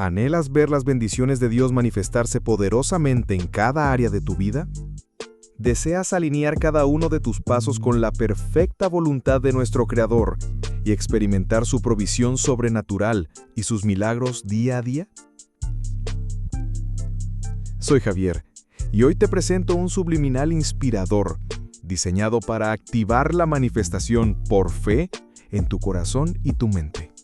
¿Anhelas ver las bendiciones de Dios manifestarse poderosamente en cada área de tu vida? ¿Deseas alinear cada uno de tus pasos con la perfecta voluntad de nuestro Creador y experimentar su provisión sobrenatural y sus milagros día a día? Soy Javier, y hoy te presento un subliminal inspirador, diseñado para activar la manifestación por fe en tu corazón y tu mente.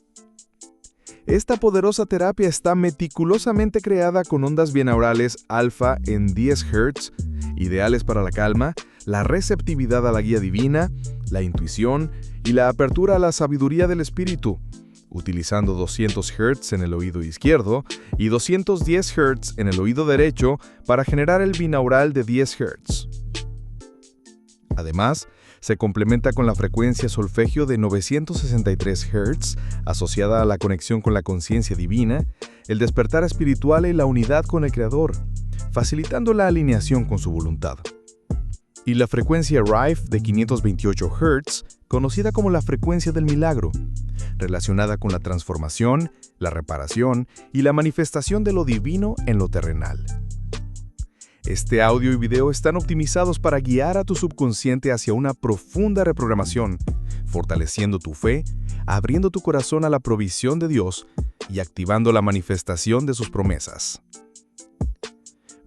Esta poderosa terapia está meticulosamente creada con ondas binaurales alfa en 10 Hz, ideales para la calma, la receptividad a la guía divina, la intuición y la apertura a la sabiduría del espíritu, utilizando 200 Hz en el oído izquierdo y 210 Hz en el oído derecho para generar el binaural de 10 Hz. Además, se complementa con la frecuencia solfegio de 963 Hz, asociada a la conexión con la conciencia divina, el despertar espiritual y la unidad con el Creador, facilitando la alineación con su voluntad. Y la frecuencia Rife de 528 Hz, conocida como la frecuencia del milagro, relacionada con la transformación, la reparación y la manifestación de lo divino en lo terrenal. Este audio y video están optimizados para guiar a tu subconsciente hacia una profunda reprogramación, fortaleciendo tu fe, abriendo tu corazón a la provisión de Dios y activando la manifestación de sus promesas.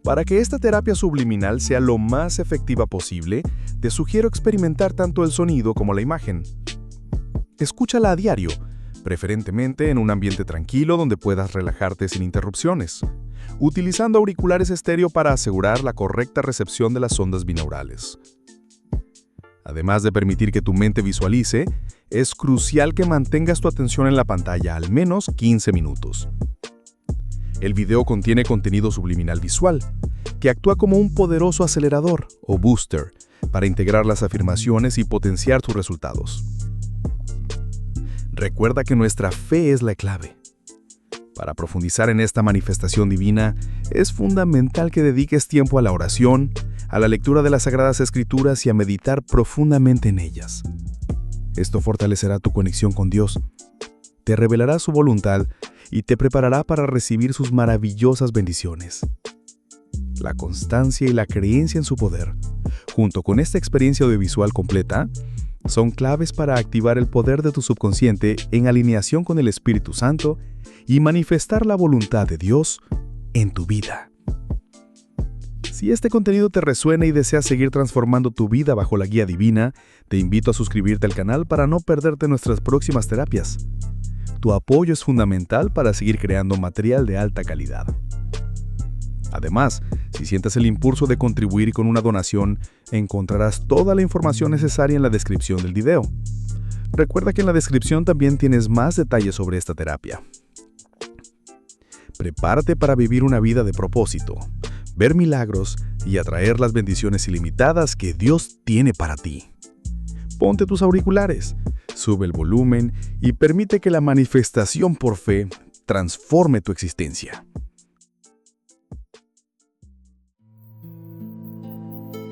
Para que esta terapia subliminal sea lo más efectiva posible, te sugiero experimentar tanto el sonido como la imagen. Escúchala a diario, preferentemente en un ambiente tranquilo donde puedas relajarte sin interrupciones, utilizando auriculares estéreo para asegurar la correcta recepción de las ondas binaurales. Además de permitir que tu mente visualice, es crucial que mantengas tu atención en la pantalla al menos 15 minutos. El video contiene contenido subliminal visual, que actúa como un poderoso acelerador o booster para integrar las afirmaciones y potenciar tus resultados. Recuerda que nuestra fe es la clave. Para profundizar en esta manifestación divina, es fundamental que dediques tiempo a la oración, a la lectura de las Sagradas Escrituras y a meditar profundamente en ellas. Esto fortalecerá tu conexión con Dios, te revelará su voluntad y te preparará para recibir sus maravillosas bendiciones. La constancia y la creencia en su poder, junto con esta experiencia audiovisual completa, son claves para activar el poder de tu subconsciente en alineación con el Espíritu Santo y manifestar la voluntad de Dios en tu vida. Si este contenido te resuena y deseas seguir transformando tu vida bajo la guía divina, te invito a suscribirte al canal para no perderte nuestras próximas terapias. Tu apoyo es fundamental para seguir creando material de alta calidad. Además, si sientes el impulso de contribuir con una donación, encontrarás toda la información necesaria en la descripción del video. Recuerda que en la descripción también tienes más detalles sobre esta terapia. Prepárate para vivir una vida de propósito, ver milagros y atraer las bendiciones ilimitadas que Dios tiene para ti. Ponte tus auriculares, sube el volumen y permite que la manifestación por fe transforme tu existencia.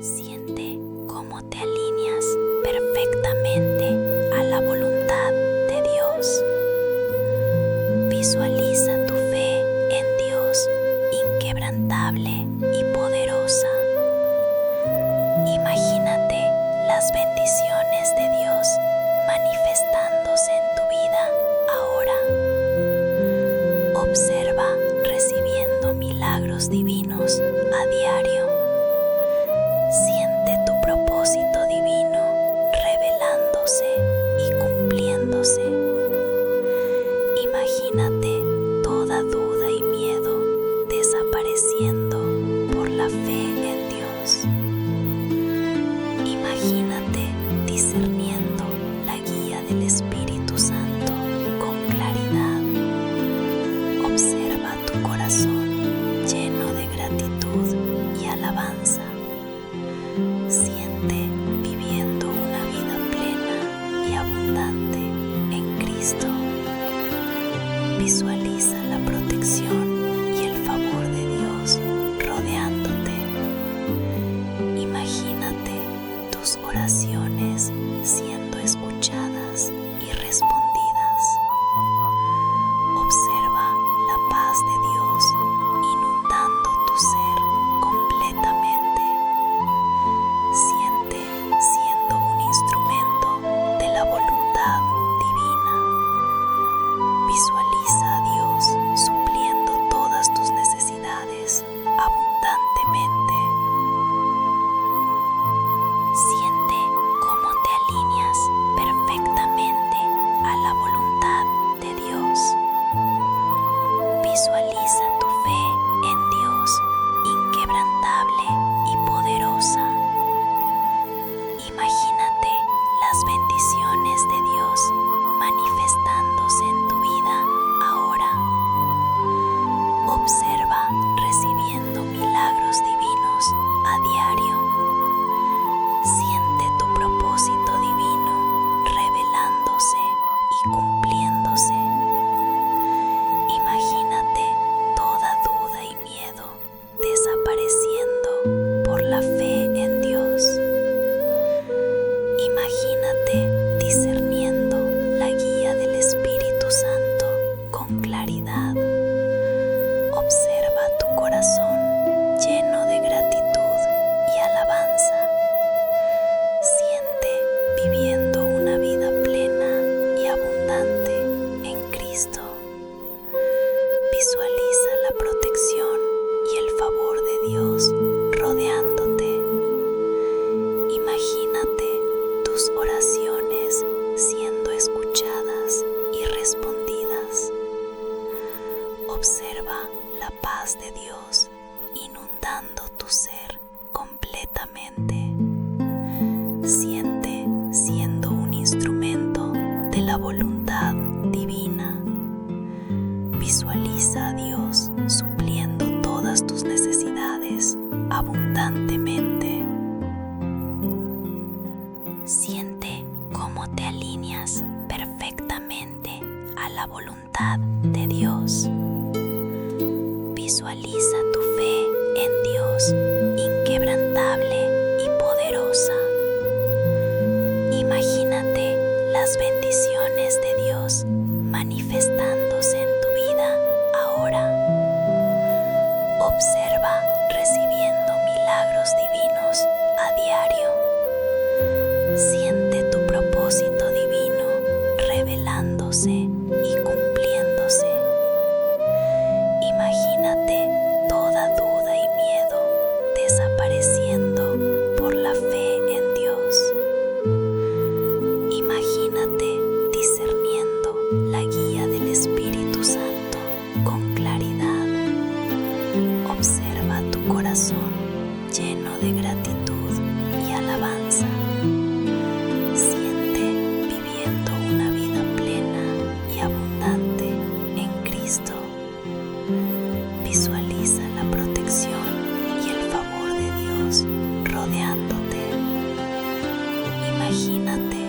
Siente cómo te alineas perfectamente a la voluntad de Dios. Visualiza tu fe en Dios inquebrantable y poderosa. Imagínate las bendiciones de Dios manifestándose en tu vida ahora. Observa recibiendo milagros divinos a diario. Siente tu propósito divino revelándose y cumpliéndose. Imagínate toda duda y miedo desapareciendo por la fe en Dios. Imagínate discerniendo la guía del Espíritu Santo con claridad. Observa tu corazón lleno de gratitud y alabanza. Siente viviendo una vida plena y abundante en Cristo. Visualiza la protección y el favor de Dios rodeándote. Imagínate tus oraciones siendo escuchadas y respondidas. Observa la paz de con claridad. Observa tu corazón lleno de gratitud y alabanza. Siente viviendo una vida plena y abundante en Cristo. Visualiza la protección y el favor de Dios rodeándote. Imagínate tus oraciones siendo escuchadas y respondidas. Observa la paz de Dios inundando tu ser completamente. Siente siendo un instrumento de la voluntad divina. Visualiza a Dios supliendo todas tus necesidades abundantemente. Siente cómo te alineas perfectamente a la voluntad de Dios. Visualiza tu fe en Dios inquebrantable y poderosa. Imagínate las bendiciones de Dios manifestándose en tu vida ahora. Observa recibiendo milagros divinos a diario. Siente tu propósito divino revelándose y cumpliéndose. Imagínate toda duda y miedo desapareciendo por la fe en Dios. Imagínate discerniendo la guía del Espíritu Santo con claridad. Observa tu corazón lleno de gratitud y alabanza. Siente viviendo una vida plena y abundante en Cristo. Visualiza la protección y el favor de Dios rodeándote. Imagínate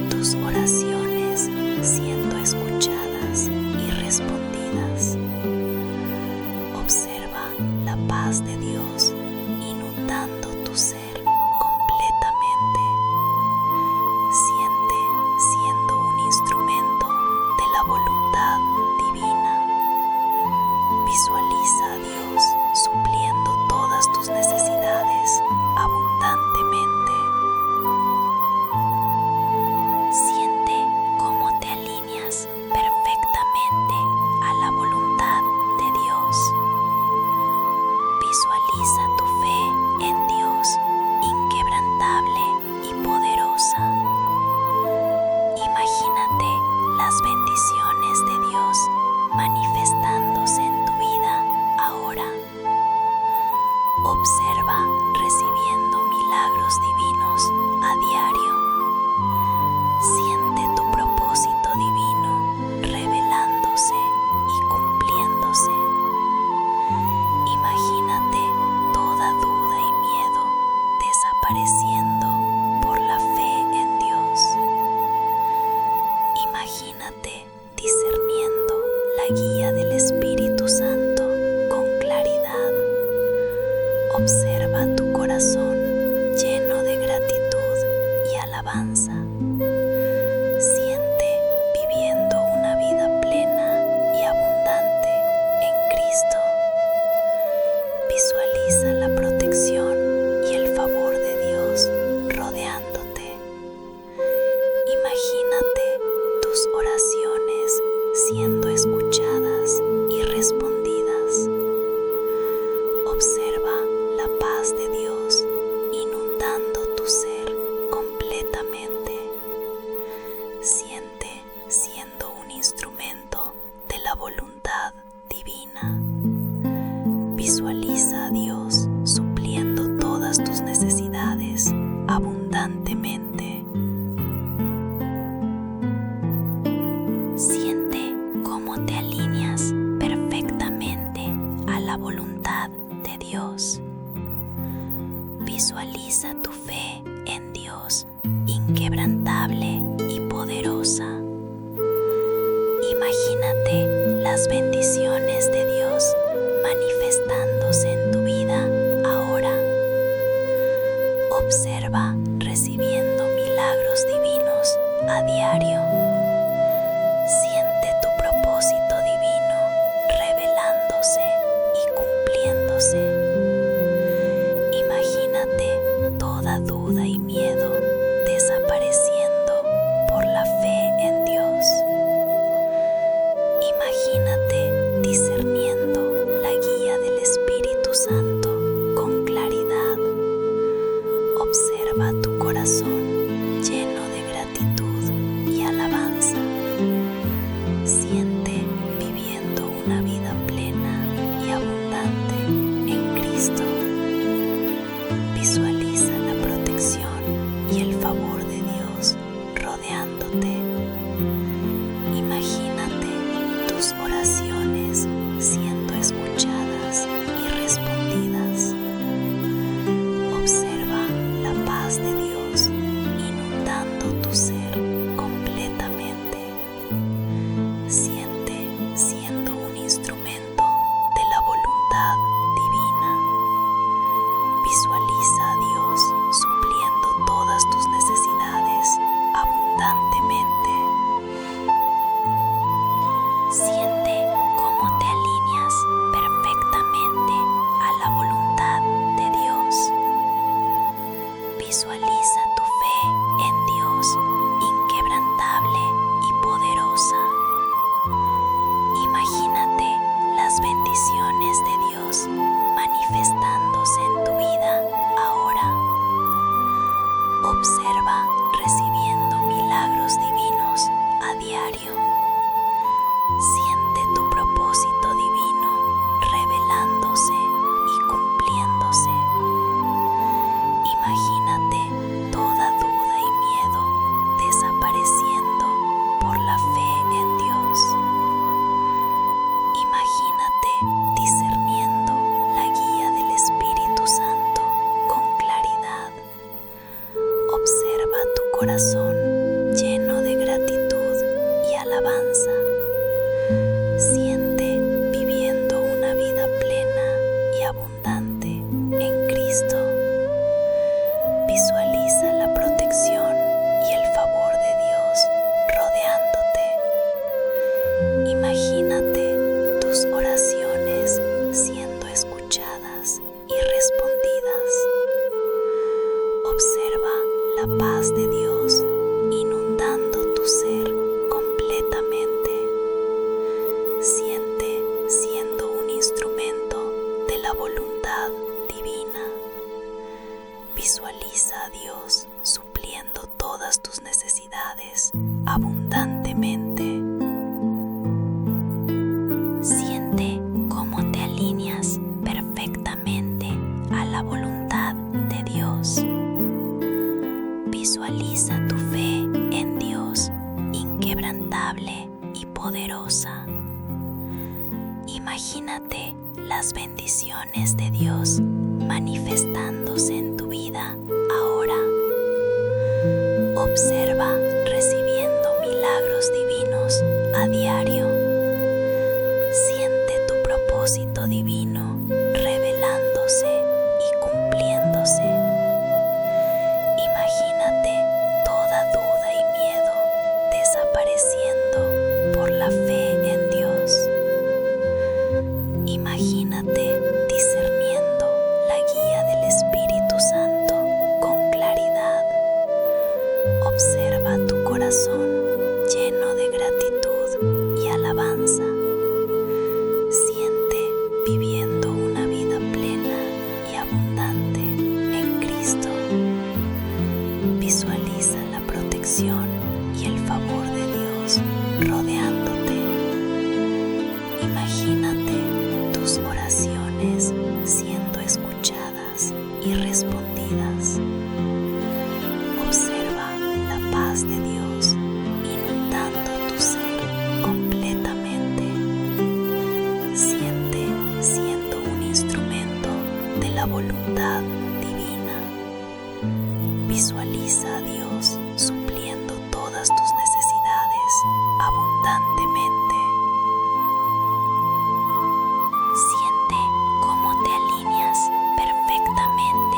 tus oraciones siendo escuchadas y respondidas. Observa la paz de Dios inundando tu ser completamente. Siente siendo un instrumento de la voluntad divina. Visualiza a Dios supliendo todas tus necesidades abundantemente. Siente cómo te alineas perfectamente a la voluntad de Dios. Visualiza tu fe en Dios inquebrantable y poderosa. Imagínate las bendiciones de Dios manifestándose en tu vida ahora. Observa recibiendo milagros divinos a diario. Siente tu propósito divino revelándose y cumpliéndose. Imagínate toda duda y miedo desapareciendo por la fe en Dios. Imagínate discerniendo la guía del Espíritu Santo con claridad. Observa tu corazón lleno de gratitud y alabanza. Siente viviendo una vida plena y abundante en Cristo. Visualiza la protección y el favor de Dios rodeándote. Imagínate tus oraciones siendo escuchadas y respondidas. Observa la paz de Dios inundando tu ser completamente. Siente siendo un instrumento de la voluntad divina. Visualiza a Dios supliendo todas tus necesidades abundantemente. Siente cómo te alineas perfectamente a la voluntad de Dios. Visualiza tu fe en Dios inquebrantable y poderosa. Imagínate las bendiciones de Dios manifestándose en tu vida ahora. Observa recibiendo milagros divinos a diario. Siente tu propósito divino la voluntad divina. Visualiza a Dios supliendo todas tus necesidades abundantemente. Siente cómo te alineas perfectamente a la voluntad de Dios. Visualiza tu fe en Dios inquebrantable y poderosa. Imagínate las bendiciones de Dios manifestándose en tu vida ahora. Observa recibiendo milagros divinos a diario. Siente tu propósito divino revelándose y cumpliéndose. Imagínate toda duda y miedo desapareciendo por la fe en Dios. Imagínate discerniendo la guía del Espíritu Santo con claridad. Observa tu corazón lleno de gratitud y alabanza. Siente viviendo una vida plena y abundante en Cristo. Visualiza la protección y el favor de Dios rodeándote. Imagínate tus oraciones siendo escuchadas y respondidas. Observa la paz de Dios inundando tu ser completamente. Siente siendo un instrumento de la voluntad divina. Visualiza a Dios supliendo todas tus necesidades abundantemente. Siente cómo te alineas perfectamente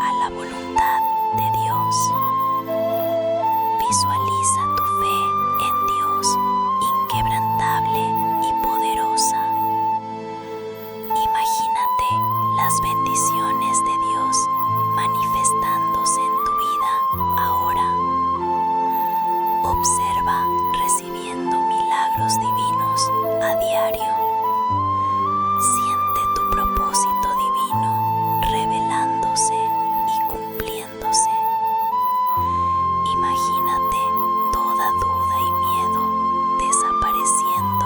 a la voluntad de Dios. Visualiza tu fe en Dios inquebrantable y poderosa. Imagínate las bendiciones de Dios manifestándose en tu vida ahora. Observa recibiendo milagros divinos a diario. Siente tu propósito divino revelándose y cumpliéndose. Imagínate toda duda y miedo desapareciendo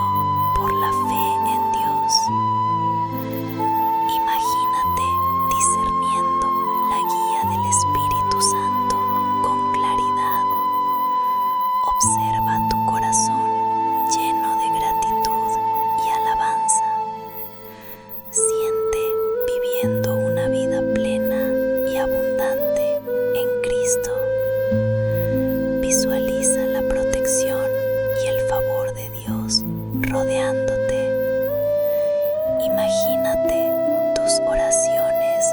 por la fe en Dios. Imagínate discerniendo la guía del Espíritu Santo con claridad. Observa tu corazón lleno de gratitud y alabanza. Siente viviendo una vida plena y abundante en Cristo. Visualiza la protección y el favor de Dios rodeándote. Imagínate tus oraciones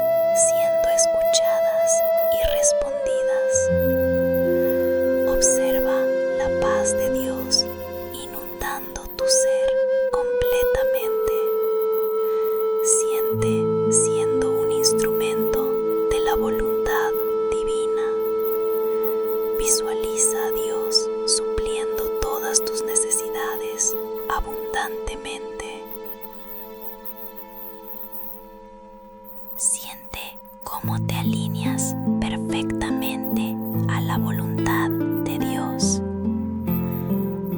siendo escuchadas y respondidas. Observa la paz de Dios inundando tu ser completamente. Siente siendo un instrumento de la voluntad divina. Visualiza a Dios supliendo todas tus necesidades abundantemente. Siente cómo te alineas perfectamente a la voluntad de Dios.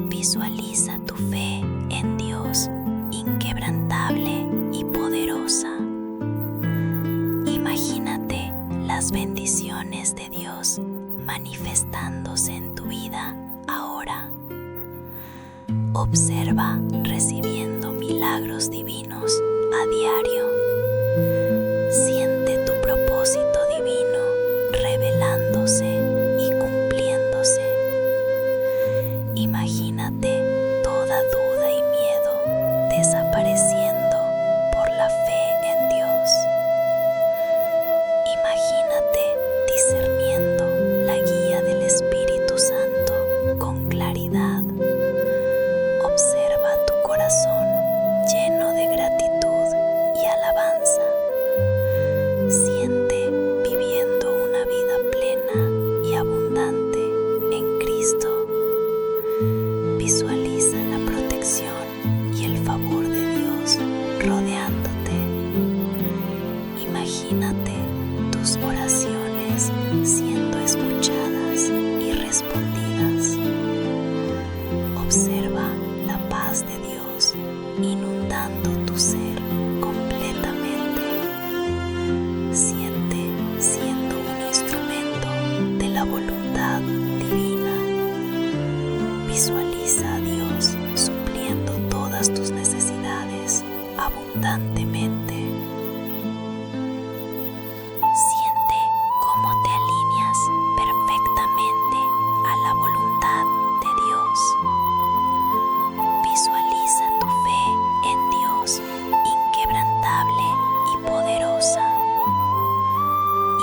Visualiza tu fe en Dios inquebrantable y poderosa. Imagínate las bendiciones de Dios manifestándose en tu vida ahora. Observa recibiendo milagros divinos a diario. Siente tu propósito divino revelándose y cumpliéndose. Imagínate toda duda y miedo desapareciendo por la fe en Dios. Imagínate discerniendo la guía del Espíritu Santo con claridad. Observa tu corazón lleno de gratitud y alabanza. tu ser completamente. Siente siendo un instrumento de la voluntad divina. Visualiza a Dios supliendo todas tus necesidades abundantemente. Siente cómo te alineas perfectamente a la voluntad de Dios. Visualiza tu fe en Dios inquebrantable y poderosa.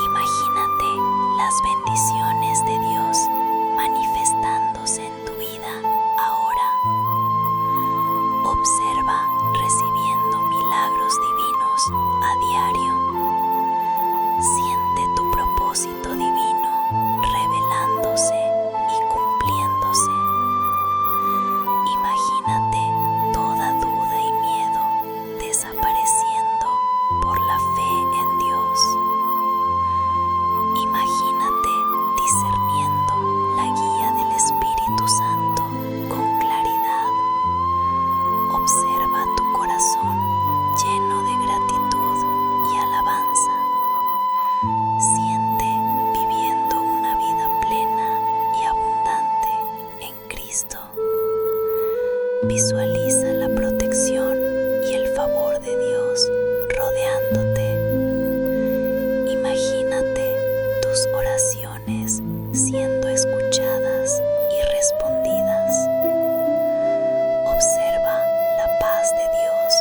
Imagínate las bendiciones de Dios manifestándose en tu vida ahora. Observa recibiendo milagros divinos a diario. Siente tu propósito divino revelándose y cumpliéndose. Imagínate toda duda y miedo desapareciendo por la fe en Dios. Imagínate discerniendo la guía del Espíritu Santo con claridad. Observa tu corazón lleno de gratitud y alabanza. Siente viviendo una vida plena y abundante en Cristo. Visualiza la protección y el favor de Dios rodeándote. Imagínate tus oraciones siendo escuchadas y respondidas. Observa la paz de Dios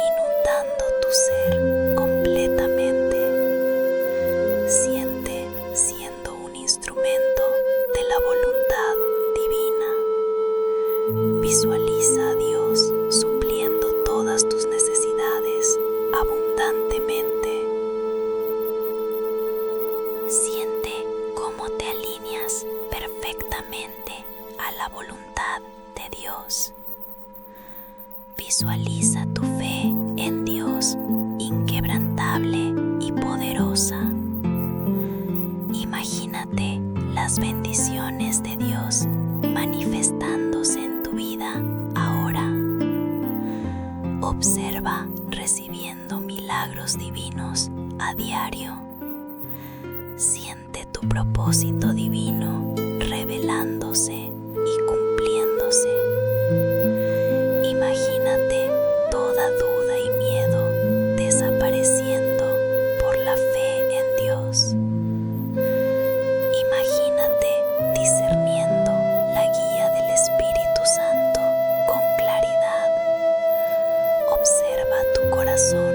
inundando tu ser completamente. Siente siendo un instrumento de la voluntad divina. Visualiza a Dios supliendo todas tus necesidades abundantemente. Siente cómo te alineas perfectamente a la voluntad de Dios. Visualiza tu fe en Dios inquebrantable y poderosa. Imagínate las bendiciones de Dios manifestándose en tu vida ahora. Observa recibiendo milagros divinos a diario. Siente tu propósito divino revelándose y cumpliéndose. Imagínate toda duda y miedo desapareciendo por la fe en Dios. Imagínate discerniendo la guía del Espíritu Santo con claridad. Observa tu corazón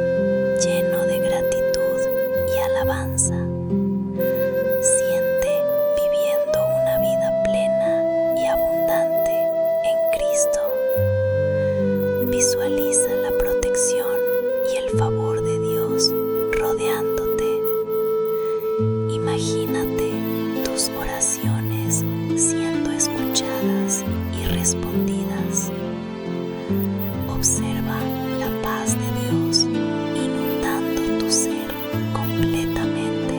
lleno de gratitud y alabanza. Siente viviendo una vida plena y abundante en Cristo. Visualiza la protección y el favor de Dios rodeándote. Imagínate tus oraciones siendo escuchadas y respondidas. Observa la paz de Dios inundando tu ser completamente.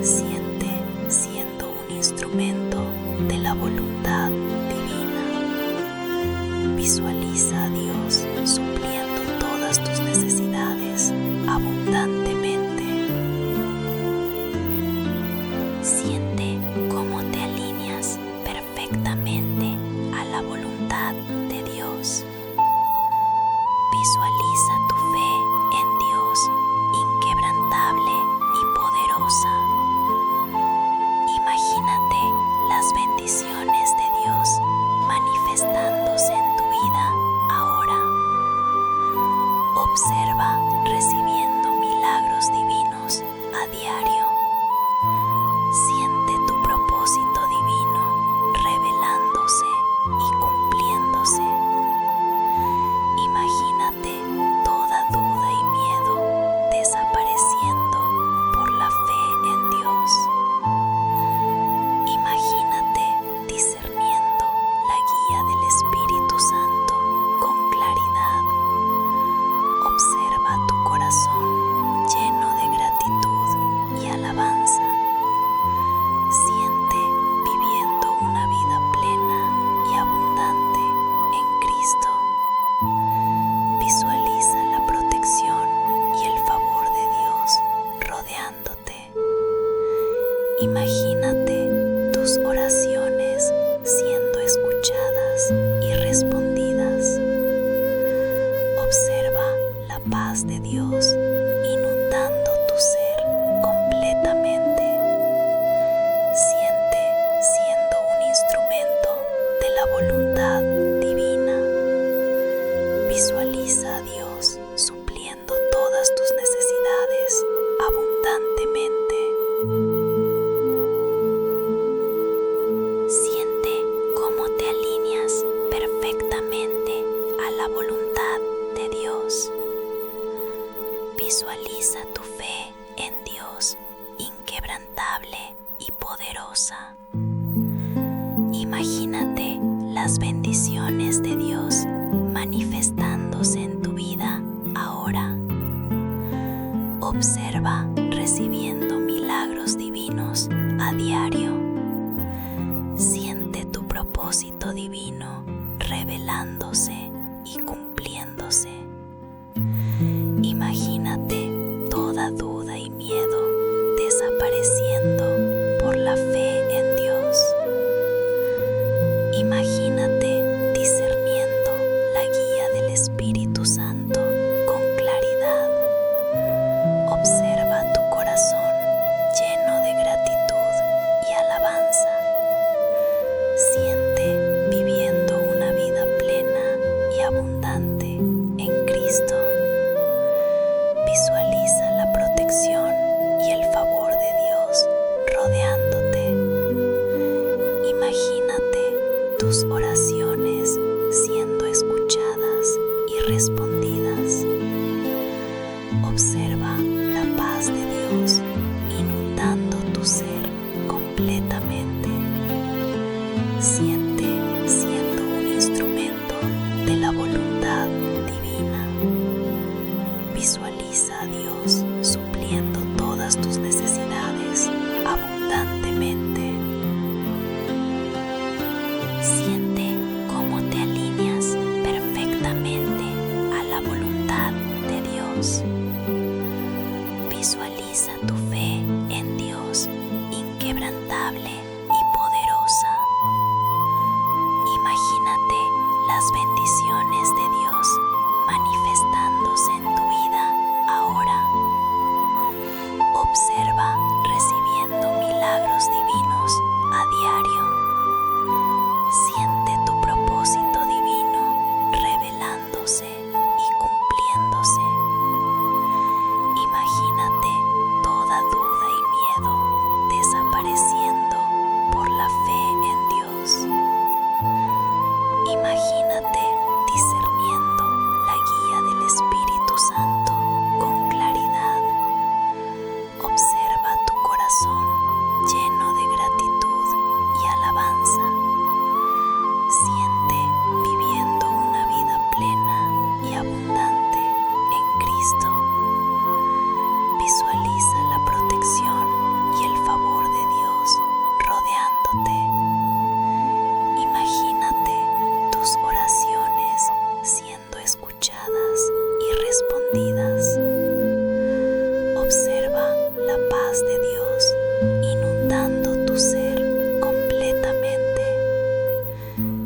Siente siendo un instrumento de la voluntad divina. Visualiza a Dios supliendo todas tus necesidades la paz de Dios inundando tu ser completamente. Siente siendo un instrumento de la voluntad divina. Visualiza a Dios supliendo todas tus necesidades abundantemente. Siente cómo te alineas perfectamente a la voluntad de Dios. Visualiza tu fe en Dios inquebrantable y poderosa. Imagínate las bendiciones de Dios manifestándose en tu vida ahora. Observa recibiendo milagros divinos a diario. Siente tu propósito divino revelándose y cumpliéndose. Imagínate toda duda y miedo desapareciendo por la fe en Dios. Imagínate discerniendo la guía del Espíritu Santo con claridad. Observa tu corazón lleno de gratitud y alabanza. Siente viviendo una vida plena y abundante en Cristo. Visualiza la protección y el favor de Dios rodeándote. Imagínate tus oraciones siendo escuchadas y respondidas. Observa la paz de Dios inundando tu ser completamente. Siente siendo un instrumento de la voluntad divina. Visualiza a Dios supliendo todas tus necesidades abundantemente. Siente cómo te alineas perfectamente a la voluntad de Dios. Visualiza tu fe en Dios inquebrantable y poderosa. Imagínate las bendiciones de Dios manifestándose en tu vida ahora. Observa recibiendo milagros divinos a diario. Siente tu propósito divino revelándose y cumpliéndose. Imagínate toda duda y miedo desapareciendo por la fe en Dios. Imagínate discerniendo la guía del Espíritu Santo con claridad. Observa tu corazón lleno de gratitud y alabanza. Siente viviendo una vida plena y abundante en Cristo. Visualiza la protección y el favor de Dios rodeándote. Imagínate tus oraciones siendo escuchadas y respondidas. Observa la paz de Dios inundando tu ser completamente.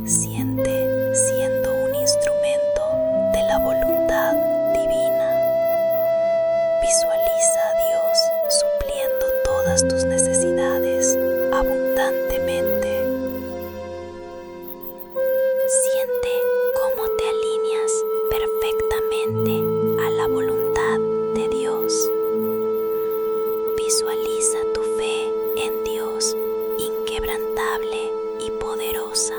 Siente siendo un instrumento de la voluntad divina. Visualiza a Dios supliendo todas tus necesidades abundantemente. Siente cómo te alineas perfectamente a la voluntad de Dios. Visualiza tu fe en Dios inquebrantable y poderosa.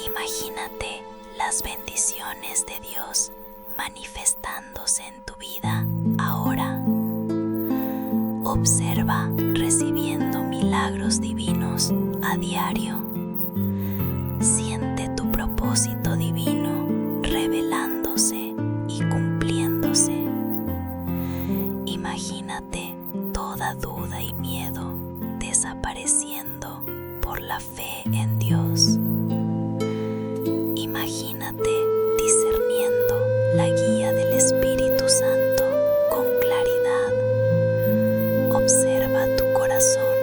Imagínate las bendiciones de Dios manifestándose en tu vida ahora. Observa recibiendo milagros divinos a diario. Siente tu propósito divino revelándose y cumpliéndose. Imagínate toda duda y miedo desapareciendo por la fe en Dios. Imagínate discerniendo la guía del Espíritu Santo con claridad. Observa tu corazón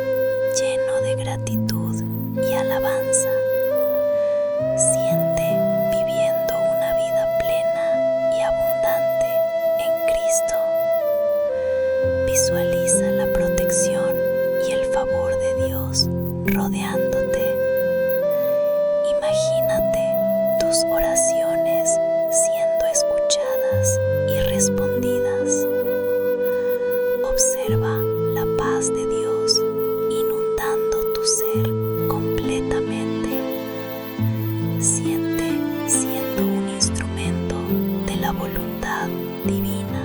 lleno de gratitud y alabanza. Siente viviendo rodeándote. Imagínate tus oraciones siendo escuchadas y respondidas. Observa la paz de Dios inundando tu ser completamente. Siente siendo un instrumento de la voluntad divina.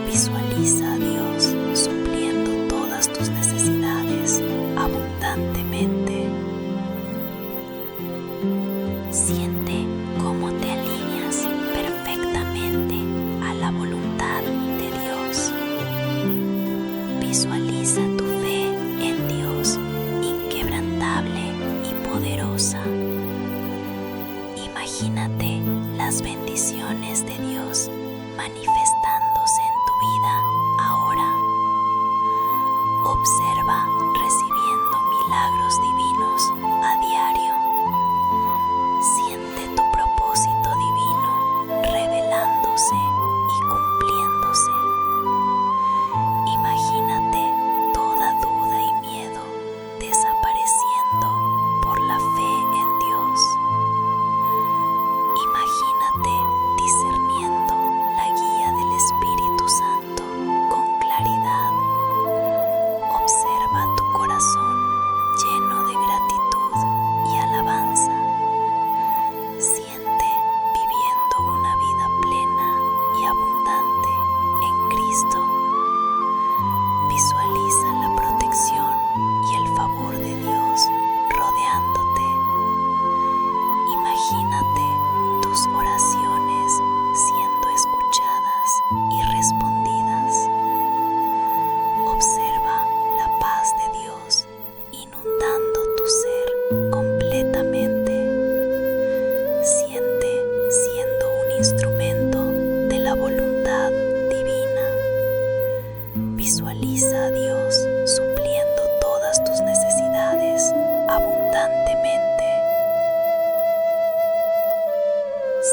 Visualiza a Dios supliendo todas tus necesidades abundantemente. Siente cómo te alineas perfectamente a la voluntad de Dios. Visualiza tu fe en Dios inquebrantable y poderosa. Imagínate las bendiciones de Dios manifestándose en tu vida ahora. Observa recibiendo milagros divinos a diario. Siente tu propósito divino revelándose y cumpliéndose. Imagínate toda duda y miedo desapareciendo por la fe en Dios. Imagínate discerniendo la guía del Espíritu Santo con claridad. Observa tu corazón lleno de gratitud y alabanza. Siente viviendo una vida plena y abundante en Cristo. Visualiza la protección y el favor de Dios rodeándote. Imagínate tus oraciones siendo escuchadas y respondidas. Observa la paz de Dios inundando tu ser completamente. Siente siendo un instrumento de la voluntad divina. Visualiza a Dios supliendo todas tus necesidades abundantemente.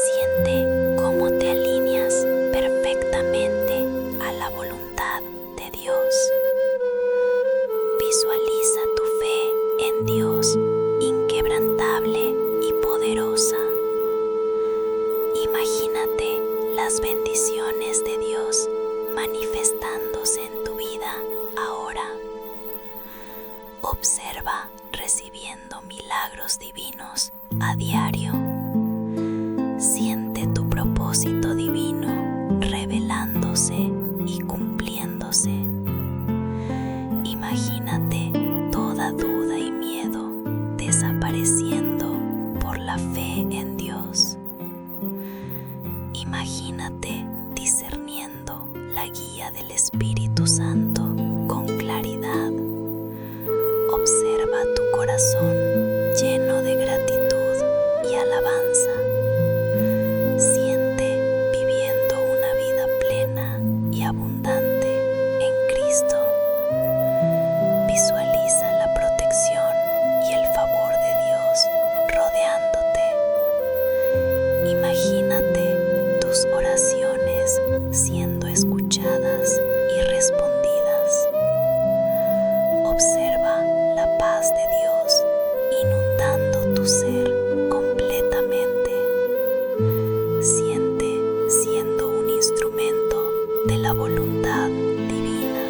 Siente cómo te alineas perfectamente a la voluntad de Dios. Visualiza tu fe en Dios inquebrantable y poderosa. Imagínate las bendiciones de Dios manifestándose en tu vida ahora. Observa recibiendo milagros divinos a diario. Siente tu propósito divino revelándose y cumpliéndose. Imagínate toda duda y miedo desapareciendo por la fe en Dios. Imagínate discerniendo la guía del Espíritu Santo con claridad. Observa tu corazón lleno de gratitud y alabanza. Siente viviendo una vida plena y abundante en Cristo. Visualiza la protección y el favor de Dios rodeándote. Imagínate tus oraciones siendo escuchadas y respondidas. Observa la paz de Dios inundando tu ser completamente. Siente siendo un instrumento de la voluntad divina.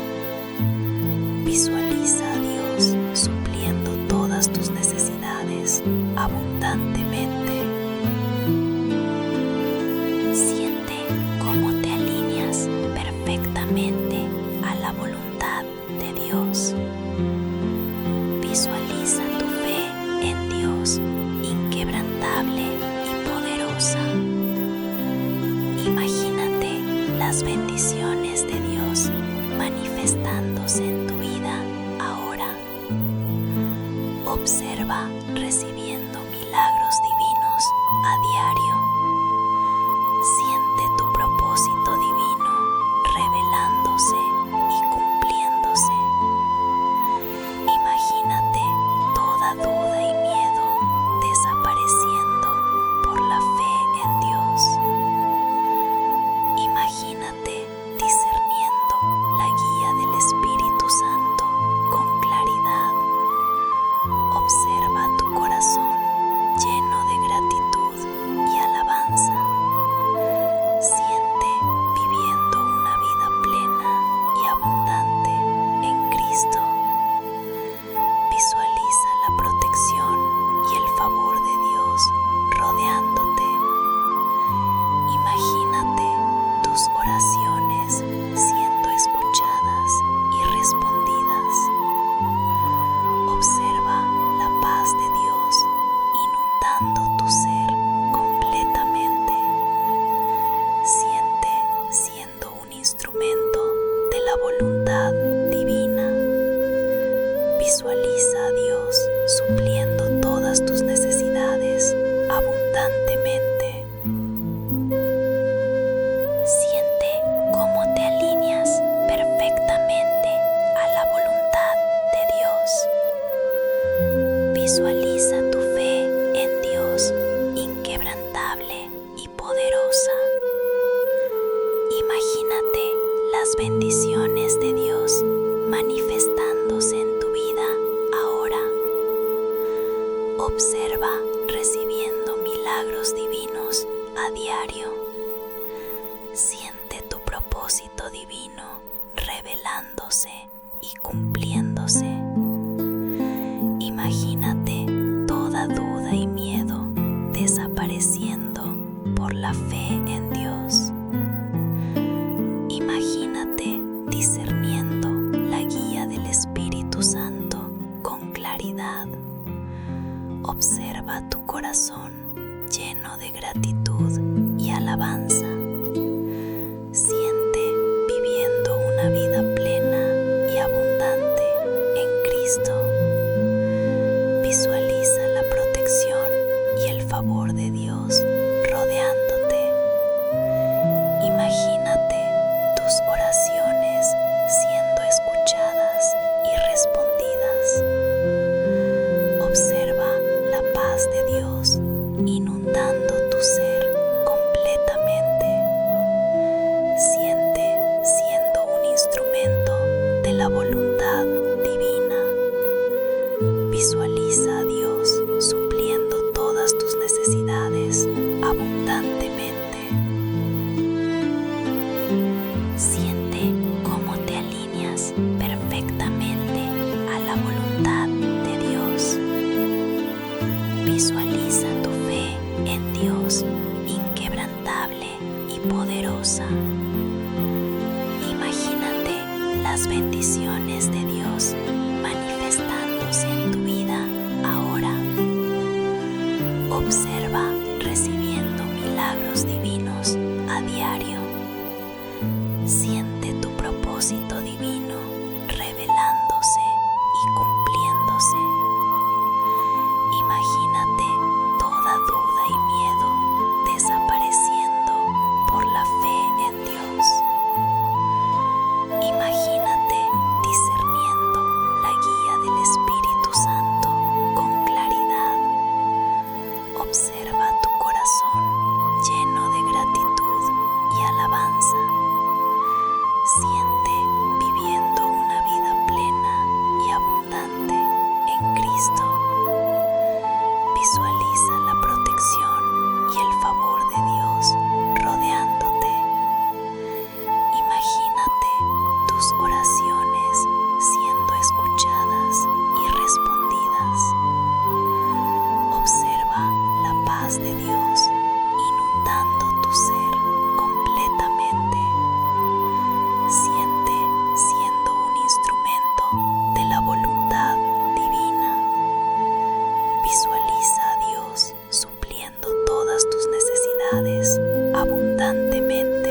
Visualiza a Dios supliendo todas tus necesidades abundantemente. Siente cómo te alineas perfectamente a la voluntad de Dios. Visualiza tu fe en Dios inquebrantable y poderosa. Imagínate las bendiciones de Dios manifestándose en tu vida ahora. Observa recibiendo milagros divinos a diario. Siente tu propósito divino revelándose y cumpliéndose. Imagínate toda duda y miedo desapareciendo por la fe en Dios. Imagínate discerniendo la guía del Espíritu Santo las bendiciones de Dios manifestándose en tu vida ahora. Observa recibiendo milagros divinos a diario. Siente tu propósito divino revelándose y cumpliéndose. Imagínate toda duda y miedo desapareciendo por la fe en Dios. Imagínate discerniendo la guía del Espíritu Santo con claridad. Observa tu corazón lleno de gratitud y alabanza. Siente viviendo una vida plena y abundante en Cristo. Visualiza la protección y el favor de Dios rodeándote. Imagínate tus oraciones siendo escuchadas y respondidas. Observa la paz de Dios inundando tu ser completamente. Siente siendo un instrumento de la voluntad divina. Visualiza a Dios supliendo todas tus necesidades abundantemente. Siente cómo te alineas perfectamente a la voluntad de Dios. Visualiza tu fe en Dios inquebrantable y poderosa. Imagínate las bendiciones de Dios manifestándose en tu vida ahora. Observa recibiendo milagros divinos a diario. Siente tu propósito divino revelándose y cumpliéndose. Imagínate toda duda y miedo desapareciendo por la fe en Dios. Imagínate discerniendo la guía del Espíritu Santo con claridad. Observa tu corazón lleno de gratitud y alabanza. Siente viviendo una vida plena y abundante en Cristo. Visualiza la protección y el favor de Dios rodeándote. Imagínate tus oraciones siendo escuchadas y respondidas. Observa la paz de Dios inundando tu ser completamente. Siente siendo un instrumento de la voluntad divina. Visualiza a Dios supliendo todas tus necesidades abundantemente.